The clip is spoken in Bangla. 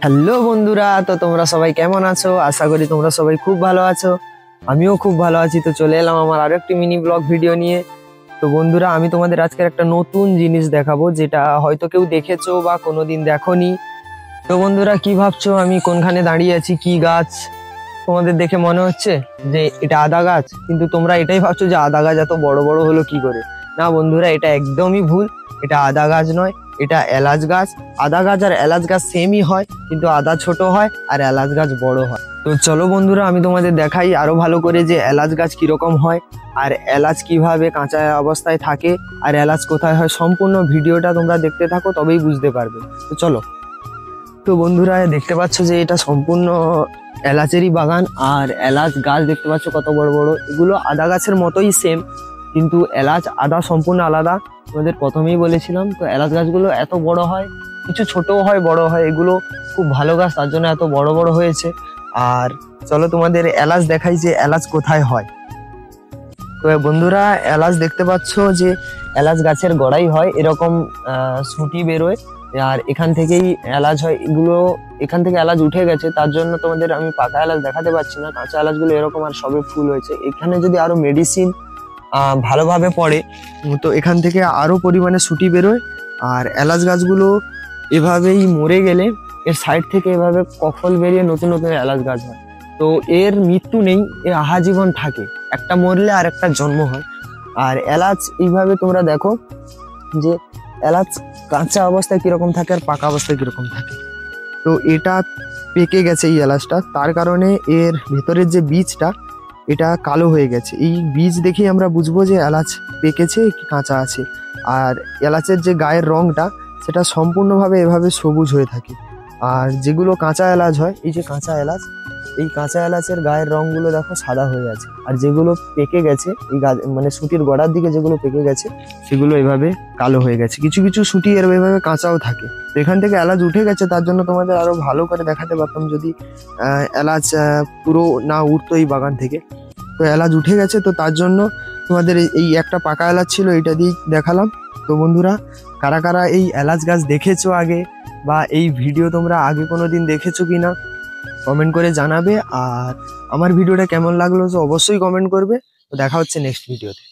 হ্যালো বন্ধুরা, তো তোমরা সবাই কেমন আছো? আশা করি তোমরা সবাই খুব ভালো আছো। আমিও খুব ভালো আছি। তো চলে এলাম আমার আরো একটি মিনি ব্লগ ভিডিও নিয়ে। তো বন্ধুরা, আমি তোমাদের আজকের একটা নতুন জিনিস দেখাবো, যেটা হয়তো কেউ দেখেছো বা কোনোদিন দেখোনি। তো বন্ধুরা, কি ভাবছো আমি কোনখানে দাঁড়িয়ে আছি? কি গাছ? তোমাদের দেখে মনে হচ্ছে যে এটা আদা গাছ, কিন্তু তোমরা এটাই ভাবছো যে আদা গাছ এত বড় বড় হলো কি করে। না বন্ধুরা, এটা একদমই ভুল। এটা আদা গাছ নয়, এটা এলাচ গাছ। আদা গাছ আর এলাচ গাছ সেমই হয়, কিন্তু আদা ছোট হয় আর এলাচ গাছ বড় হয়। তো চলো বন্ধুরা, আমি তোমাদের দেখাই আরো ভালো করে যে এলাচ গাছ কিরকম হয়, আর এলাচ কিভাবে কাঁচা অবস্থায় থাকে, আর এলাচ কোথায় হয়। সম্পূর্ণ ভিডিওটা তোমরা দেখতে থাকো, তবেই বুঝতে পারবে। তো চলো। তো বন্ধুরা, দেখতে পাচ্ছ যে এটা সম্পূর্ণ এলাচেরই বাগান, আর এলাচ গাছ দেখতে পাচ্ছ কত বড় বড়। এগুলো আদা গাছের মতোই সেম, কিন্তু এলাচ আদা সম্পূর্ণ আলাদা। তোমাদের প্রথমেই বলেছিলাম। তো এলাচ গাছগুলো এত বড় হয়, কিছু ছোটও হয় বড় হয়। এগুলো খুব ভালো গাছ, তার জন্য এত বড় বড় হয়েছে। আর চলো তোমাদের এলাচ দেখাই যে এলাচ কোথায় হয়। তো বন্ধুরা, এলাচ দেখতে পাচ্ছ যে এলাচ গাছের গোড়াই হয়, এরকম সুটি বেরোয়, আর এখান থেকেই এলাচ হয়। এগুলো এখান থেকে এলাচ উঠে গেছে, তার জন্য তোমাদের আমি পাকা এলাচ দেখাতে পারছি না। কাঁচা এলাচগুলো এরকম আর সবে ফুল হয়েছে। এখানে যদি আরো মেডিসিন ভালোভাবে পড়ে, তো এখান থেকে আরো পরিমাণে সুটি বেরোয়। আর এলাচ গাছগুলো এভাবেই মরে গেলে এর সাইড থেকে এভাবে কফল বেরিয়ে নতুন নতুন এলাচ গাছ হয়। তো এর মৃত্যু নেই, এ আহাজীবন থাকে। একটা মরলে আর একটা জন্ম হয়। আর এলাচ এইভাবে তোমরা দেখো যে এলাচ কাঁচা অবস্থায় কিরকম থাকে আর পাকা অবস্থায় কিরকম থাকে। তো এটা পেকে গেছে এই এলাচটা, তার কারণে এর ভেতরের যে বীজটা এটা কালো হয়ে গেছে। এই বীজ দেখেই আমরা বুঝবো যে এলাচ পেকেছে কি কাঁচা আছে। আর এলাচের যে গায়ের রংটা, সেটা সম্পূর্ণভাবে এভাবে সবুজ হয়ে থাকে। আর যেগুলো কাঁচা এলাচ হয়, এই যে কাঁচা এলাচ, এই কাঁচা এলাচের গায়ের রংগুলো দেখো সাদা হয়ে আছে। আর যেগুলো পেকে গেছে, এই গাছ মানে সুটির গোড়ার দিকে যেগুলো পেকে গেছে, সেগুলো এভাবে কালো হয়ে গেছে। কিছু কিছু সুটি এর এভাবে কাঁচাও থাকে। তো এখান থেকে এলাচ উঠে গেছে, তার জন্য তোমাদের আরো ভালো করে দেখাতে পারতাম যদি এলাচ পুরো না উঠতো এই বাগান থেকে। তো এলাচ উঠে গেছে, তো তার জন্য তোমাদের এই একটা পাকা এলাচ ছিল, এটা দিয়ে দেখালাম। তো বন্ধুরা, কারা কারা এই এলাচ গাছ দেখেছো আগে, বা এই ভিডিও তোমরা আগে কোনোদিন দেখেছো কিনা কমেন্ট করে জানাবে। আর আমার ভিডিওটা কেমন লাগলো তো অবশ্যই কমেন্ট করবে। তো দেখা হচ্ছে নেক্সট ভিডিওতে।